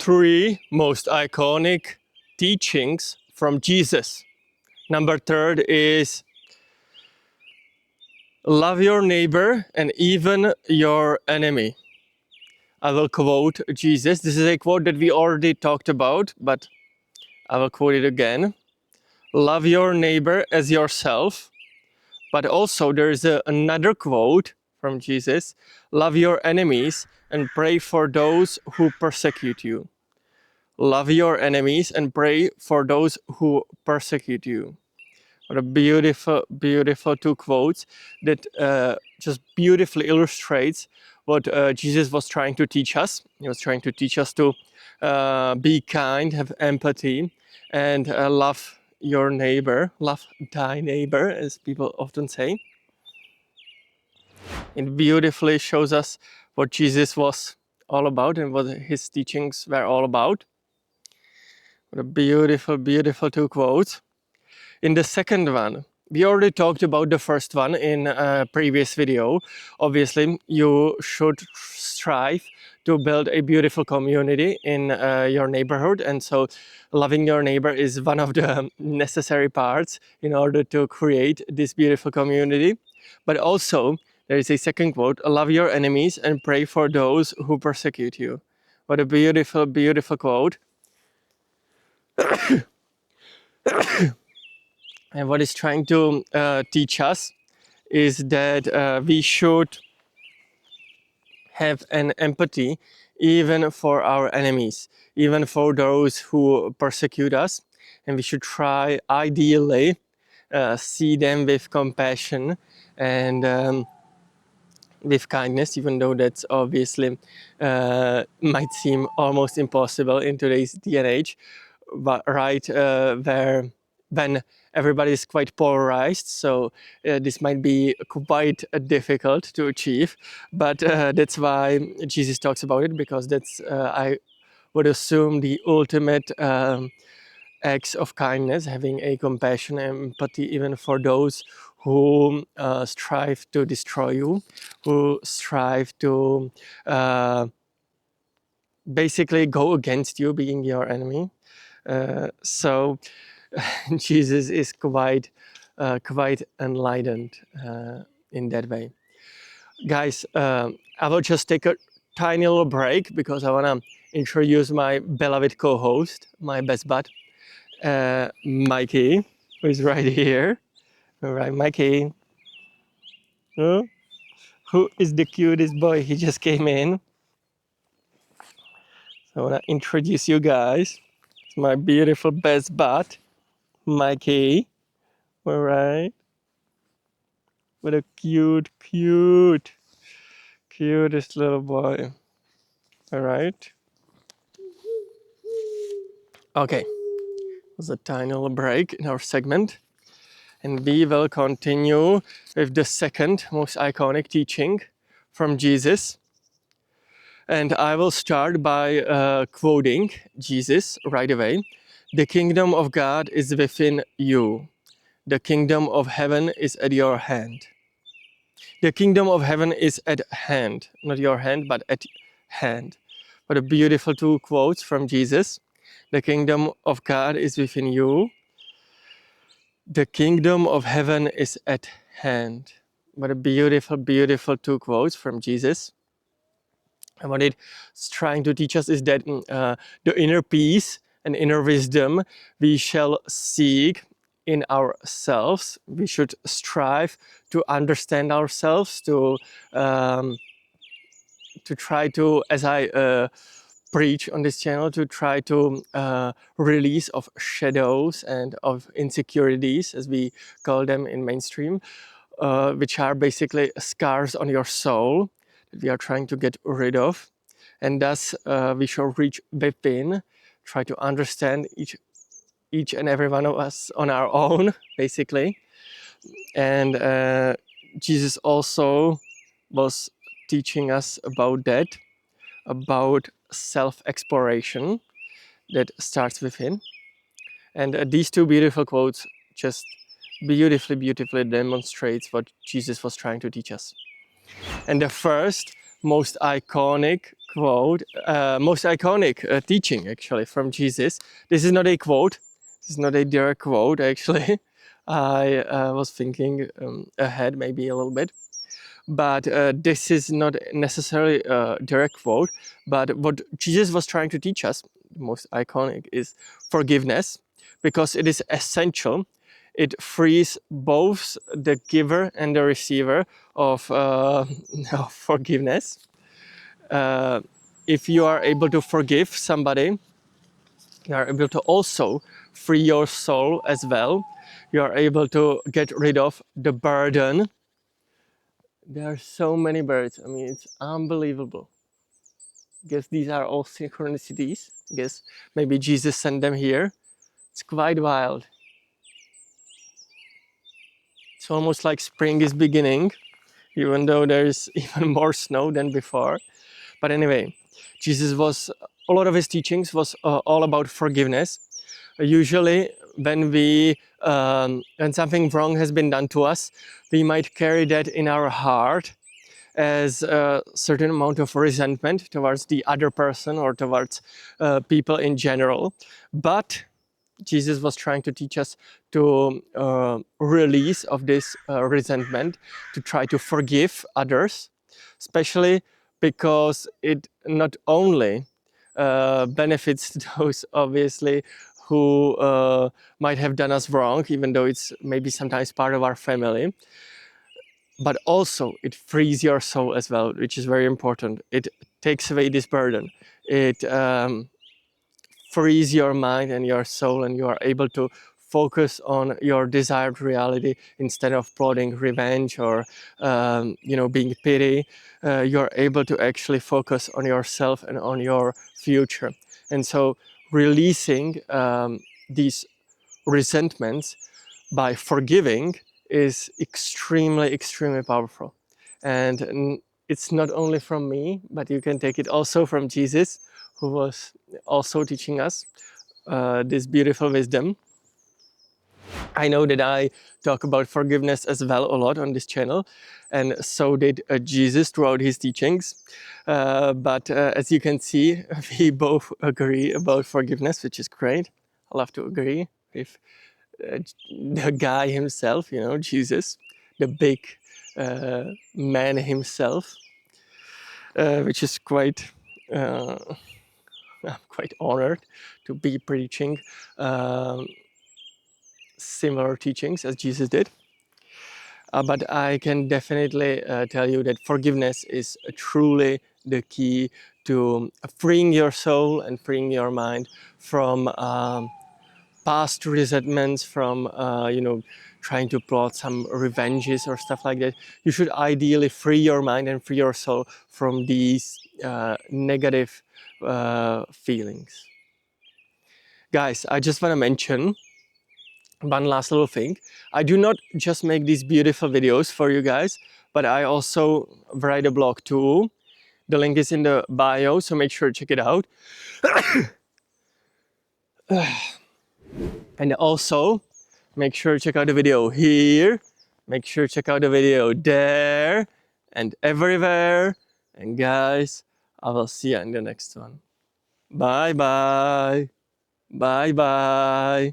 three most iconic teachings from Jesus. Number third is love your neighbor and even your enemy. I will quote Jesus. This is a quote that we already talked about, but I will quote it again. Love your neighbor as yourself. But also there is another quote from Jesus. Love your enemies and pray for those who persecute you. Love your enemies and pray for those who persecute you. What a beautiful, beautiful two quotes that just beautifully illustrates what Jesus was trying to teach us. He was trying to teach us to be kind, have empathy, and love your neighbor, love thy neighbor, as people often say. It beautifully shows us what Jesus was all about and what his teachings were all about. What a beautiful, beautiful two quotes. In the second one, we already talked about the first one in a previous video. Obviously, you should strive to build a beautiful community in your neighborhood. And so loving your neighbor is one of the necessary parts in order to create this beautiful community. But also, there is a second quote, love your enemies and pray for those who persecute you. What a beautiful, beautiful quote. And what it's trying to teach us is that we should have an empathy even for our enemies, even for those who persecute us. And we should try, ideally, see them with compassion and with kindness, even though that's obviously might seem almost impossible in today's day and age. But when everybody is quite polarized, so this might be quite difficult to achieve. But that's why Jesus talks about it, because that's I would assume the ultimate acts of kindness, having a compassion and empathy even for those who strive to destroy you, who strive to basically go against you, being your enemy. So Jesus is quite enlightened in that way. Guys, I will just take a tiny little break because I want to introduce my beloved co-host, my best bud, Mikey, who is right here. All right, Mikey. Huh? Who is the cutest boy? He just came in. So I want to introduce you guys. It's my beautiful best bud, Mikey. All right. What a cutest little boy. All right. Okay. It was a tiny little break in our segment. And we will continue with the second most iconic teaching from Jesus. And I will start by quoting Jesus right away. The kingdom of God is within you. The kingdom of heaven is at your hand. The kingdom of heaven is at hand. Not your hand, but at hand. What a beautiful two quotes from Jesus. The kingdom of God is within you. The kingdom of heaven is at hand. What a beautiful, beautiful two quotes from Jesus. And what it's trying to teach us is that the inner peace and inner wisdom we shall seek in ourselves. We should strive to understand ourselves, to try to, as I preach on this channel, to try to release of shadows and of insecurities, as we call them in mainstream, which are basically scars on your soul that we are trying to get rid of. And thus we shall reach within, try to understand each and every one of us on our own, basically. And Jesus also was teaching us about that, about self-exploration that starts within. And these two beautiful quotes just beautifully demonstrates what Jesus was trying to teach us. And the first most iconic quote, most iconic teaching actually from Jesus. This is not a quote. This is not a direct quote actually. I was thinking ahead maybe a little bit. But this is not necessarily a direct quote. But what Jesus was trying to teach us, the most iconic, is forgiveness, because it is essential. It frees both the giver and the receiver of of forgiveness. If you are able to forgive somebody, you are able to also free your soul as well. You are able to get rid of the burden. There are so many birds. I mean, it's unbelievable. I guess these are all synchronicities. I guess maybe Jesus sent them here. It's quite wild. It's almost like spring is beginning, even though there's even more snow than before. But anyway, a lot of his teachings was all about forgiveness. Usually, when something wrong has been done to us, we might carry that in our heart as a certain amount of resentment towards the other person or towards people in general. But Jesus was trying to teach us to release of this resentment, to try to forgive others, especially because it not only benefits those obviously who might have done us wrong, even though it's maybe sometimes part of our family, but also it frees your soul as well, which is very important. It takes away this burden. It frees your mind and your soul, and you are able to focus on your desired reality instead of plotting revenge or being pity. You're able to actually focus on yourself and on your future. And so releasing these resentments by forgiving is extremely, extremely powerful. And it's not only from me, but you can take it also from Jesus, who was also teaching us this beautiful wisdom. I know that I talk about forgiveness as well a lot on this channel, and so did Jesus throughout his teachings. But as you can see, we both agree about forgiveness, which is great. I love to agree with the guy himself, Jesus, the big man himself, which is quite. I'm quite honored to be preaching similar teachings as Jesus did. But I can definitely tell you that forgiveness is truly the key to freeing your soul and freeing your mind from past resentments, from trying to plot some revenges or stuff like that. You should ideally free your mind and free your soul from these negative feelings. Guys, I just want to mention one last little thing. I do not just make these beautiful videos for you guys, but I also write a blog too. The link is in the bio, so make sure to check it out. And also, make sure to check out the video here. Make sure to check out the video there and everywhere. And guys, I will see you in the next one. Bye bye. Bye bye.